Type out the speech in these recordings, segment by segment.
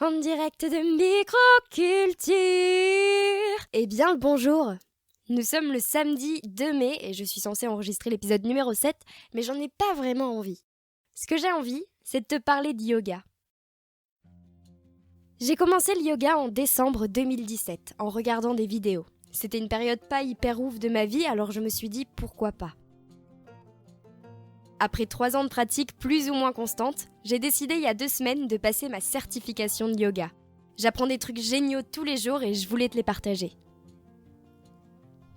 en direct de Microculture. Eh bien le bonjour. Nous sommes le samedi 2 mai et je suis censée enregistrer l'épisode numéro 7, mais j'en ai pas vraiment envie. Ce que j'ai envie, c'est de te parler de yoga. J'ai commencé le yoga en décembre 2017, en regardant des vidéos. C'était une période pas hyper ouf de ma vie, alors je me suis dit pourquoi pas. Après 3 ans de pratique plus ou moins constante, j'ai décidé il y a 2 semaines de passer ma certification de yoga. J'apprends des trucs géniaux tous les jours et je voulais te les partager.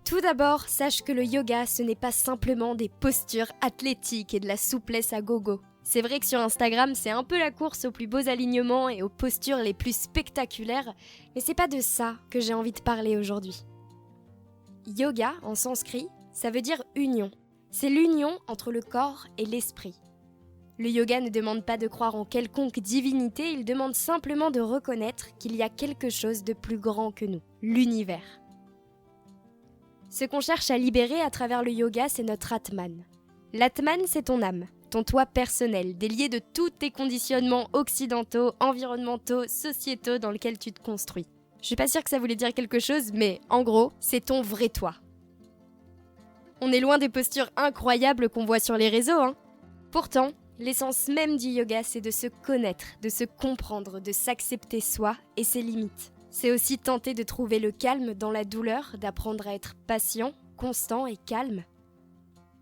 Tout d'abord, sache que le yoga, ce n'est pas simplement des postures athlétiques et de la souplesse à gogo. C'est vrai que sur Instagram, c'est un peu la course aux plus beaux alignements et aux postures les plus spectaculaires, mais c'est pas de ça que j'ai envie de parler aujourd'hui. Yoga, en sanskrit, ça veut dire union. C'est l'union entre le corps et l'esprit. Le yoga ne demande pas de croire en quelconque divinité, il demande simplement de reconnaître qu'il y a quelque chose de plus grand que nous, l'univers. Ce qu'on cherche à libérer à travers le yoga, c'est notre Atman. L'Atman, c'est ton âme, ton toi personnel, délié de tous tes conditionnements occidentaux, environnementaux, sociétaux dans lesquels tu te construis. Je suis pas sûre que ça voulait dire quelque chose, mais en gros, c'est ton vrai toi. On est loin des postures incroyables qu'on voit sur les réseaux, hein. Pourtant, l'essence même du yoga, c'est de se connaître, de se comprendre, de s'accepter soi et ses limites. C'est aussi tenter de trouver le calme dans la douleur, d'apprendre à être patient, constant et calme.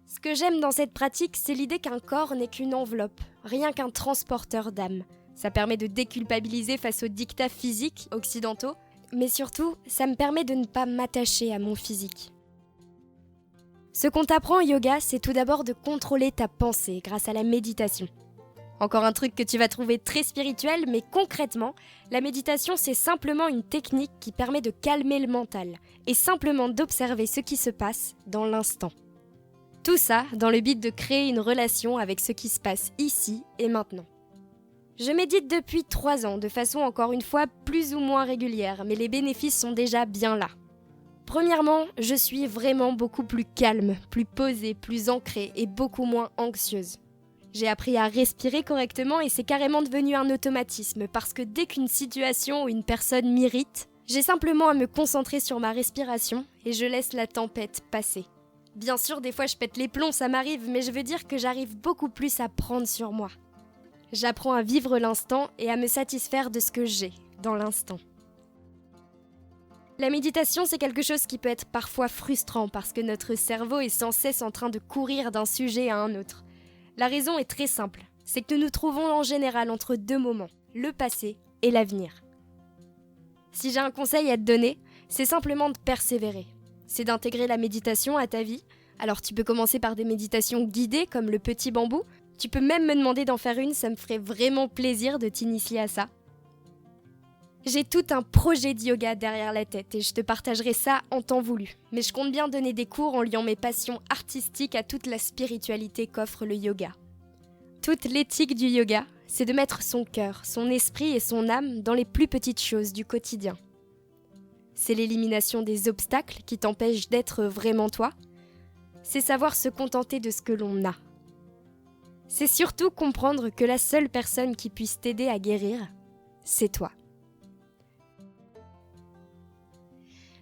Ce que j'aime dans cette pratique, c'est l'idée qu'un corps n'est qu'une enveloppe, rien qu'un transporteur d'âme. Ça permet de déculpabiliser face aux dictats physiques occidentaux, mais surtout, ça me permet de ne pas m'attacher à mon physique. Ce qu'on t'apprend au yoga, c'est tout d'abord de contrôler ta pensée grâce à la méditation. Encore un truc que tu vas trouver très spirituel, mais concrètement, la méditation, c'est simplement une technique qui permet de calmer le mental et simplement d'observer ce qui se passe dans l'instant. Tout ça dans le but de créer une relation avec ce qui se passe ici et maintenant. Je médite depuis 3 ans, de façon encore une fois plus ou moins régulière, mais les bénéfices sont déjà bien là. Premièrement, je suis vraiment beaucoup plus calme, plus posée, plus ancrée et beaucoup moins anxieuse. J'ai appris à respirer correctement et c'est carrément devenu un automatisme parce que dès qu'une situation ou une personne m'irrite, j'ai simplement à me concentrer sur ma respiration et je laisse la tempête passer. Bien sûr, des fois je pète les plombs, ça m'arrive, mais je veux dire que j'arrive beaucoup plus à prendre sur moi. J'apprends à vivre l'instant et à me satisfaire de ce que j'ai dans l'instant. La méditation, c'est quelque chose qui peut être parfois frustrant parce que notre cerveau est sans cesse en train de courir d'un sujet à un autre. La raison est très simple, c'est que nous nous trouvons en général entre 2 moments, le passé et l'avenir. Si j'ai un conseil à te donner, c'est simplement de persévérer. C'est d'intégrer la méditation à ta vie. Alors tu peux commencer par des méditations guidées comme le petit bambou. Tu peux même me demander d'en faire une, ça me ferait vraiment plaisir de t'initier à ça. J'ai tout un projet de yoga derrière la tête et je te partagerai ça en temps voulu. Mais je compte bien donner des cours en liant mes passions artistiques à toute la spiritualité qu'offre le yoga. Toute l'éthique du yoga, c'est de mettre son cœur, son esprit et son âme dans les plus petites choses du quotidien. C'est l'élimination des obstacles qui t'empêchent d'être vraiment toi. C'est savoir se contenter de ce que l'on a. C'est surtout comprendre que la seule personne qui puisse t'aider à guérir, c'est toi.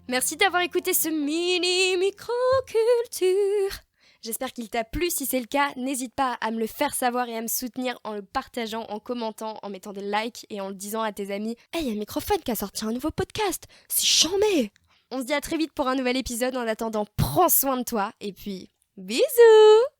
Merci d'avoir écouté ce mini microculture. J'espère qu'il t'a plu. Si c'est le cas, n'hésite pas à me le faire savoir et à me soutenir en le partageant, en commentant, en mettant des likes et en le disant à tes amis. Hey, il y a Microphone qui a sorti un nouveau podcast. C'est chambé. On se dit à très vite pour un nouvel épisode. En attendant, prends soin de toi et puis bisous.